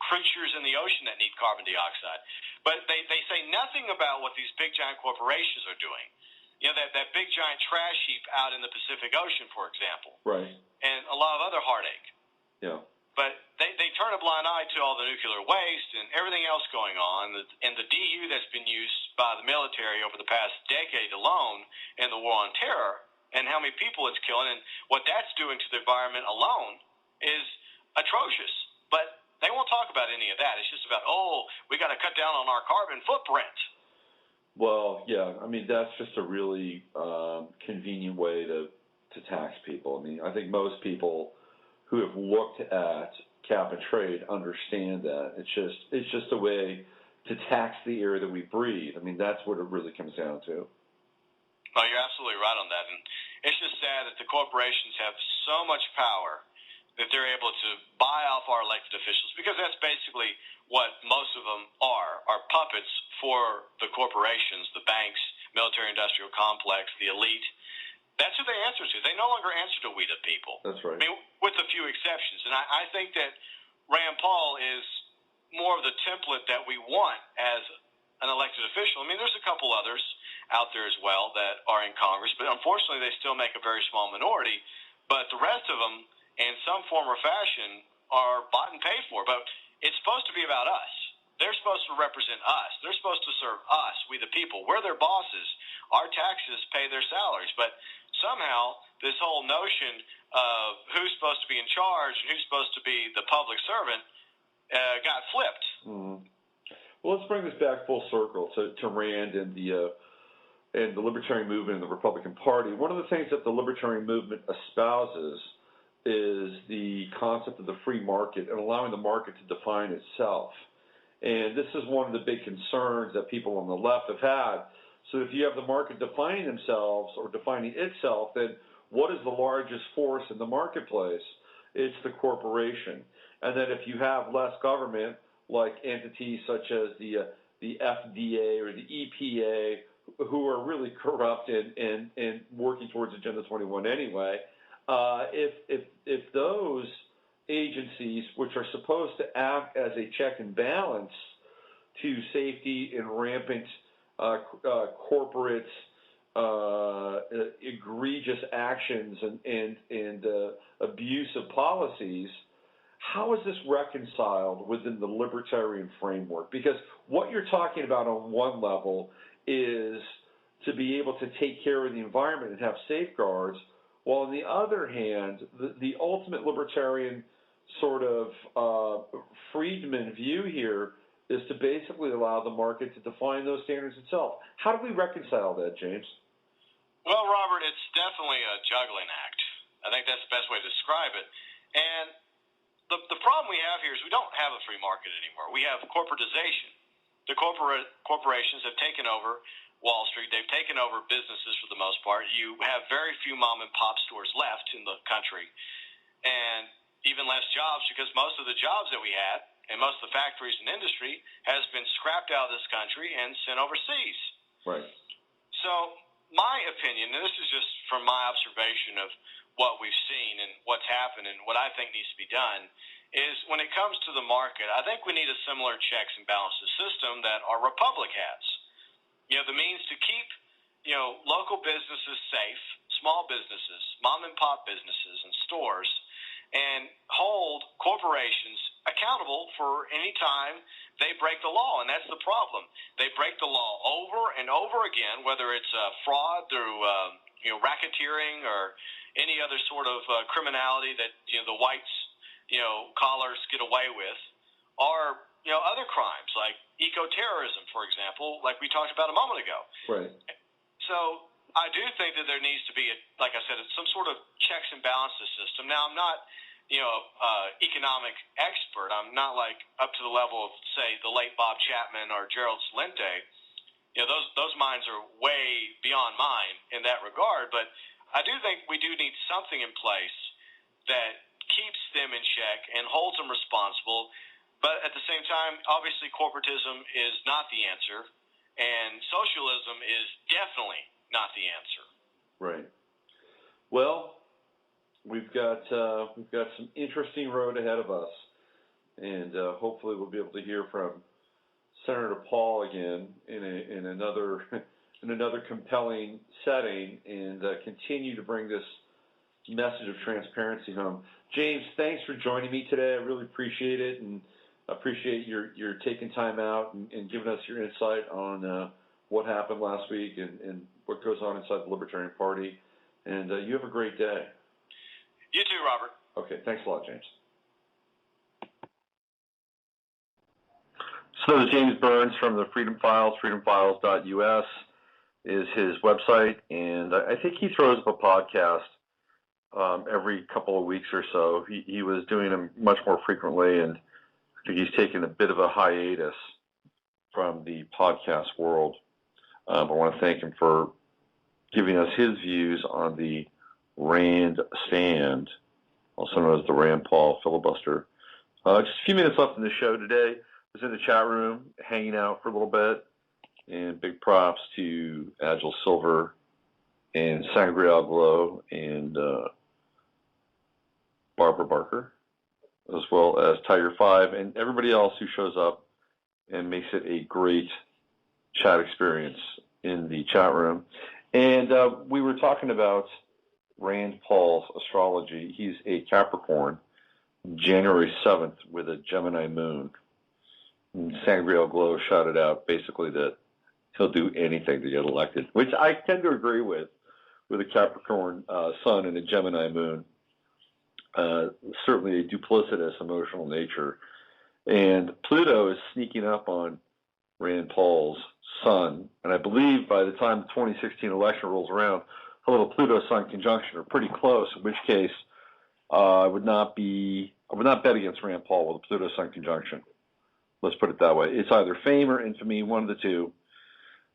creatures in the ocean that need carbon dioxide, but they say nothing about what these big giant corporations are doing. That big giant trash heap out in the Pacific Ocean, for example, right, and a lot of other heartache. Yeah. But they turn a blind eye to all the nuclear waste and everything else going on, and the DU that's been used by the military over the past decade alone in the war on terror, and how many people it's killing, and what that's doing to the environment alone is atrocious. But they won't talk about any of that. It's just about, we got to cut down on our carbon footprint. Well, yeah, I mean, that's just a really convenient way to tax people. I mean, I think most people who have looked at cap and trade understand that. It's just a way to tax the air that we breathe. I mean, that's what it really comes down to. Oh, you're absolutely right on that. And it's just sad that the corporations have so much power that they're able to buy off our elected officials, because that's basically what most of them are puppets for the corporations, the banks, military-industrial complex, the elite. That's who they answer to. They no longer answer to we the people. That's right. I mean, with a few exceptions. And I think that Rand Paul is more of the template that we want as an elected official. I mean, there's a couple others out there as well that are in Congress, but unfortunately they still make a very small minority. But the rest of them, in some form or fashion, are bought and paid for. But it's supposed to be about us. They're supposed to represent us. They're supposed to serve us, we the people. We're their bosses. Our taxes pay their salaries. But somehow this whole notion of who's supposed to be in charge and who's supposed to be the public servant got flipped. Mm-hmm. Well, let's bring this back full circle to Rand and the Libertarian movement and the Republican Party. One of the things that the Libertarian movement espouses is the concept of the free market and allowing the market to define itself. And this is one of the big concerns that people on the left have had. So if you have the market defining themselves or defining itself, then what is the largest force in the marketplace? It's the corporation. And then if you have less government, like entities such as the FDA or the EPA, who are really corrupt and working towards Agenda 21 anyway, if those agencies, which are supposed to act as a check and balance to safety and rampant corporate egregious actions and abusive policies, how is this reconciled within the libertarian framework? Because what you're talking about on one level is to be able to take care of the environment and have safeguards, while on the other hand, the ultimate libertarian sort of freedman view here is to basically allow the market to define those standards itself. How do we reconcile that, James? Well, Robert, it's definitely a juggling act. I think that's the best way to describe it. And the problem we have here is we don't have a free market anymore. We have corporatization. The corporations have taken over Wall Street. They've taken over businesses for the most part. You have very few mom-and-pop stores left in the country, and even less jobs, because most of the jobs that we had and most of the factories and industry has been scrapped out of this country and sent overseas. Right. So my opinion, and this is just from my observation of what we've seen and what's happened and what I think needs to be done, is when it comes to the market, I think we need a similar checks and balances system that our republic has. The means to keep, local businesses safe, small businesses, mom-and-pop businesses and stores, and hold corporations accountable for any time they break the law. And that's the problem. They break the law over and over again, whether it's fraud through racketeering or any other sort of criminality that the whites collars get away with, or other crimes like eco-terrorism, for example, like we talked about a moment ago. Right. So I do think that there needs to be, like I said, some sort of checks and balances system. Now, I'm not, economic expert. I'm not like up to the level of, say, the late Bob Chapman or Gerald Celente. Those minds are way beyond mine in that regard. But I do think we do need something in place that keeps them in check and holds them responsible. But at the same time, obviously, corporatism is not the answer, and socialism is definitely not the answer. Right. Well, we've got some interesting road ahead of us, and hopefully we'll be able to hear from Senator Paul again in another in another compelling setting, and continue to bring this message of transparency home. James, thanks for joining me today. I really appreciate it, and appreciate your taking time out and giving us your insight on what happened last week and what goes on inside the Libertarian Party. And you have a great day. You too, Robert. Okay, thanks a lot, James. So that was James Burns from the Freedom Files. freedomfiles.us is his website, and I think he throws up a podcast every couple of weeks or so. He was doing them much more frequently, and I think he's taken a bit of a hiatus from the podcast world. I want to thank him for giving us his views on the Randstand, also known as the Rand Paul filibuster. Just a few minutes left in the show today. I was in the chat room hanging out for a little bit, and big props to Agile Silver and Sangreal Glow and Barbara Barker, as well as Tiger 5 and everybody else who shows up and makes it a great chat experience in the chat room. And we were talking about Rand Paul's astrology. He's a Capricorn, January 7th with a Gemini moon. And Sangreal Glow shouted out basically that he'll do anything to get elected, which I tend to agree with a Capricorn sun and a Gemini moon. Certainly a duplicitous emotional nature. And Pluto is sneaking up on Rand Paul's sun, and I believe by the time the 2016 election rolls around, a little Pluto-Sun conjunction are pretty close, in which case I would not bet against Rand Paul with a Pluto-Sun conjunction. Let's put it that way. It's either fame or infamy, one of the two,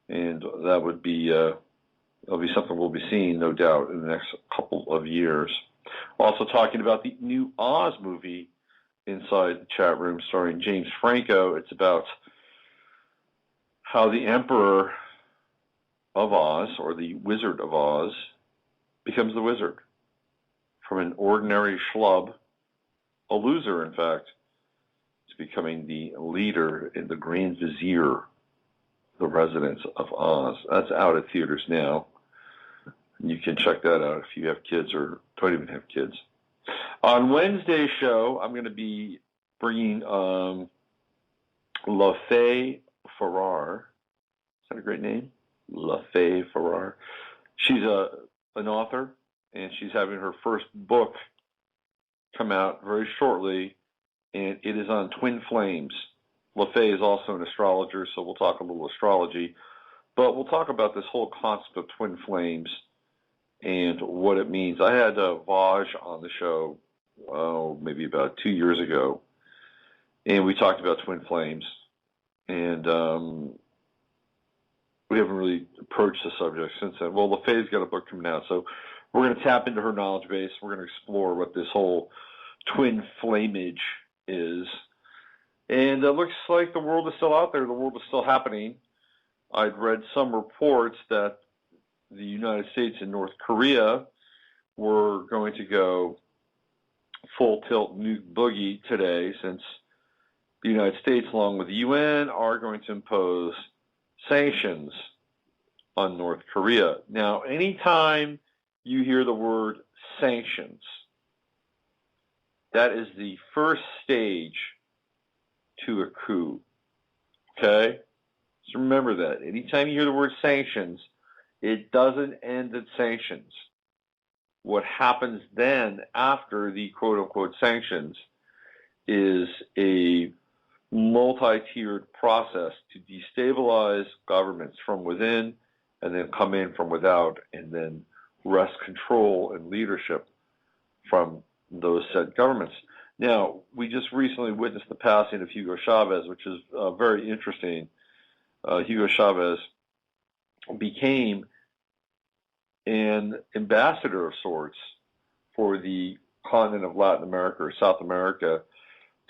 and that would be that'll be something we'll be seeing, no doubt, in the next couple of years. Also talking about the new Oz movie inside the chat room starring James Franco. It's about how the Emperor of Oz, or the Wizard of Oz, becomes the wizard. From an ordinary schlub, a loser, in fact, to becoming the leader in the Grand Vizier, the residents of Oz. That's out at theaters now. You can check that out if you have kids or don't even have kids. On Wednesday's show, I'm going to be bringing La Fée Farrar. Is that a great name? La Fée Farrar. She's an author, and she's having her first book come out very shortly, and it is on twin flames. La Fée is also an astrologer, so we'll talk a little astrology, but we'll talk about this whole concept of twin flames and what it means. I had Vaj on the show, maybe about 2 years ago, and we talked about twin flames, and we haven't really approached the subject since then. Well, LaFay's got a book coming out, so we're going to tap into her knowledge base. We're going to explore what this whole twin flamage is. And it looks like the world is still out there. The world is still happening. I'd read some reports that the United States and North Korea were going to go full tilt nuke boogie today, since the United States, along with the UN, are going to impose sanctions on North Korea. Now, anytime you hear the word sanctions, that is the first stage to a coup. Okay? So remember that. Anytime you hear the word sanctions, it doesn't end at sanctions. What happens then after the quote-unquote sanctions is a multi-tiered process to destabilize governments from within and then come in from without and then wrest control and leadership from those said governments. Now, we just recently witnessed the passing of Hugo Chavez, which is very interesting. Hugo Chavez became an ambassador of sorts for the continent of Latin America or South America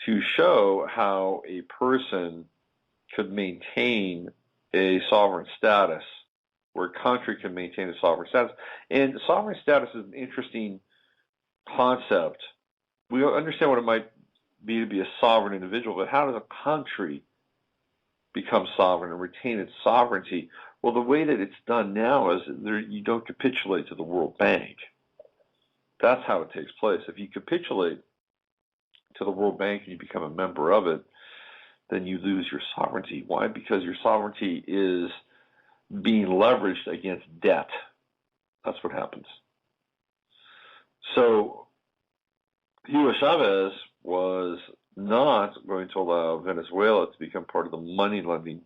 to show how a person could maintain a sovereign status, where a country can maintain a sovereign status. And sovereign status is an interesting concept. We understand what it might be to be a sovereign individual, but how does a country become sovereign and retain its sovereignty? Well, the way that it's done now is you don't capitulate to the World Bank. That's how it takes place. If you capitulate to the World Bank and you become a member of it, then you lose your sovereignty. Why? Because your sovereignty is being leveraged against debt. That's what happens. So Hugo Chavez was not going to allow Venezuela to become part of the money lending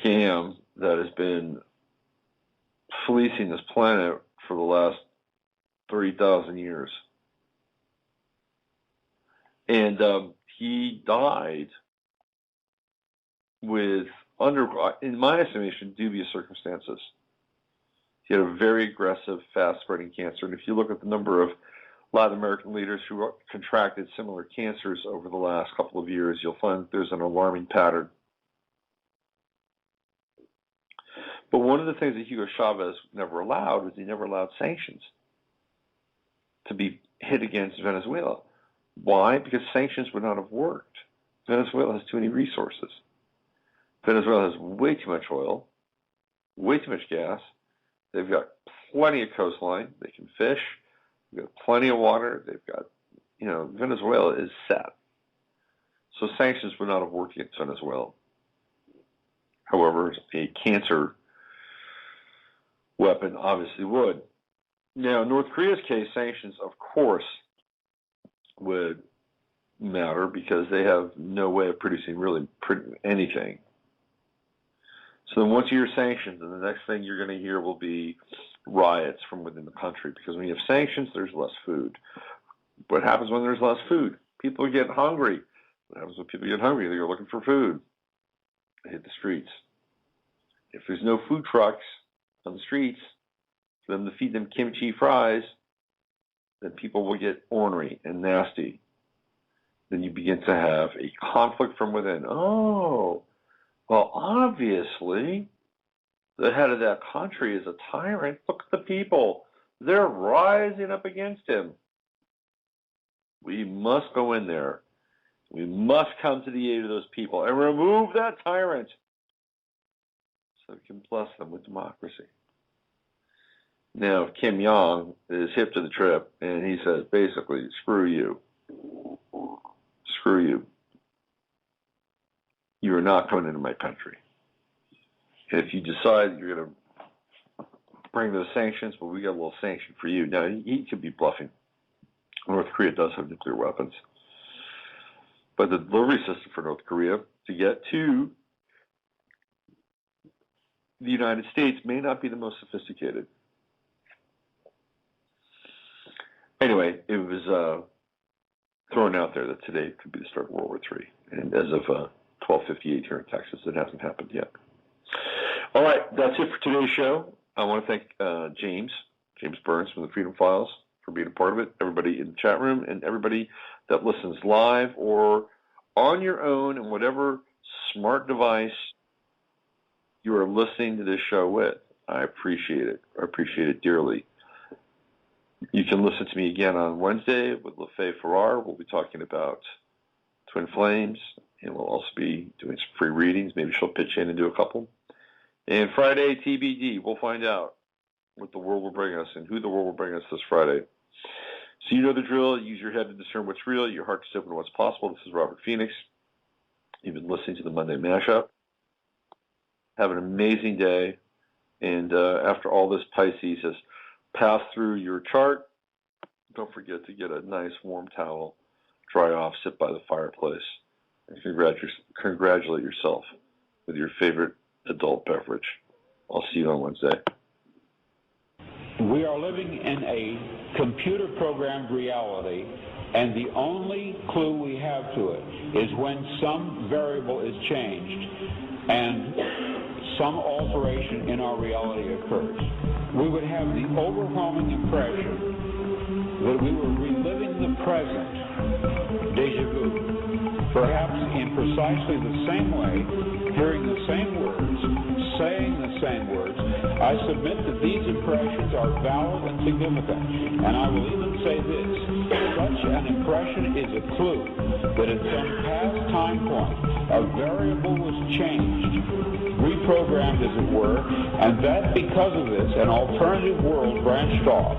scam that has been fleecing this planet for the last 30,000 years. And he died with, in my estimation, dubious circumstances. He had a very aggressive, fast-spreading cancer. And if you look at the number of Latin American leaders who contracted similar cancers over the last couple of years, you'll find that there's an alarming pattern. But one of the things that Hugo Chavez never allowed is he never allowed sanctions to be hit against Venezuela. Why? Because sanctions would not have worked. Venezuela has too many resources. Venezuela has way too much oil, way too much gas. They've got plenty of coastline. They can fish. They've got plenty of water. They've got, Venezuela is set. So sanctions would not have worked against Venezuela. However, a cancer weapon obviously would. Now, in North Korea's case, sanctions, of course, would matter because they have no way of producing really anything. So then once you're sanctioned, then the next thing you're going to hear will be riots from within the country, because when you have sanctions, there's less food. What happens when there's less food? People get hungry. What happens when people get hungry? They're looking for food. They hit the streets. If there's no food trucks on the streets for them to feed them kimchi fries, then people will get ornery and nasty. Then you begin to have a conflict from within. Oh, well, obviously, the head of that country is a tyrant. Look at the people. They're rising up against him. We must go in there. We must come to the aid of those people and remove that tyrant so we can bless them with democracy. Now, Kim Jong is hip to the trip, and he says, basically, screw you. Screw you. You are not coming into my country. And if you decide you're going to bring those sanctions, well, we got a little sanction for you. Now, he could be bluffing. North Korea does have nuclear weapons. But the delivery system for North Korea to get to the United States may not be the most sophisticated. Anyway, it was thrown out there that today could be the start of World War III. And as of 12:58 here in Texas, it hasn't happened yet. All right, that's it for today's show. I want to thank James Burns from the Freedom Files for being a part of it, everybody in the chat room, and everybody that listens live or on your own and whatever smart device you are listening to this show with. I appreciate it. I appreciate it dearly. You can listen to me again on Wednesday with LaFay Farrar. We'll be talking about Twin Flames, and we'll also be doing some free readings. Maybe she'll pitch in and do a couple. And Friday, TBD. We'll find out what the world will bring us and who the world will bring us this Friday. So you know the drill. Use your head to discern what's real, your heart to open to what's possible. This is Robert Phoenix. You've been listening to the Monday Mashup. Have an amazing day. And after all this Pisces has passed through your chart, don't forget to get a nice warm towel, dry off, sit by the fireplace, and congratulate yourself with your favorite adult beverage. I'll see you on Wednesday. We are living in a computer-programmed reality, and the only clue we have to it is when some variable is changed and some alteration in our reality occurs. We would have the overwhelming impression that we were reliving the present, déjà vu, perhaps in precisely the same way hearing the same words, saying the same words, I submit that these impressions are valid and significant. And I will even say this, such an impression is a clue that at some past time point, a variable was changed, reprogrammed as it were, and that because of this, an alternative world branched off.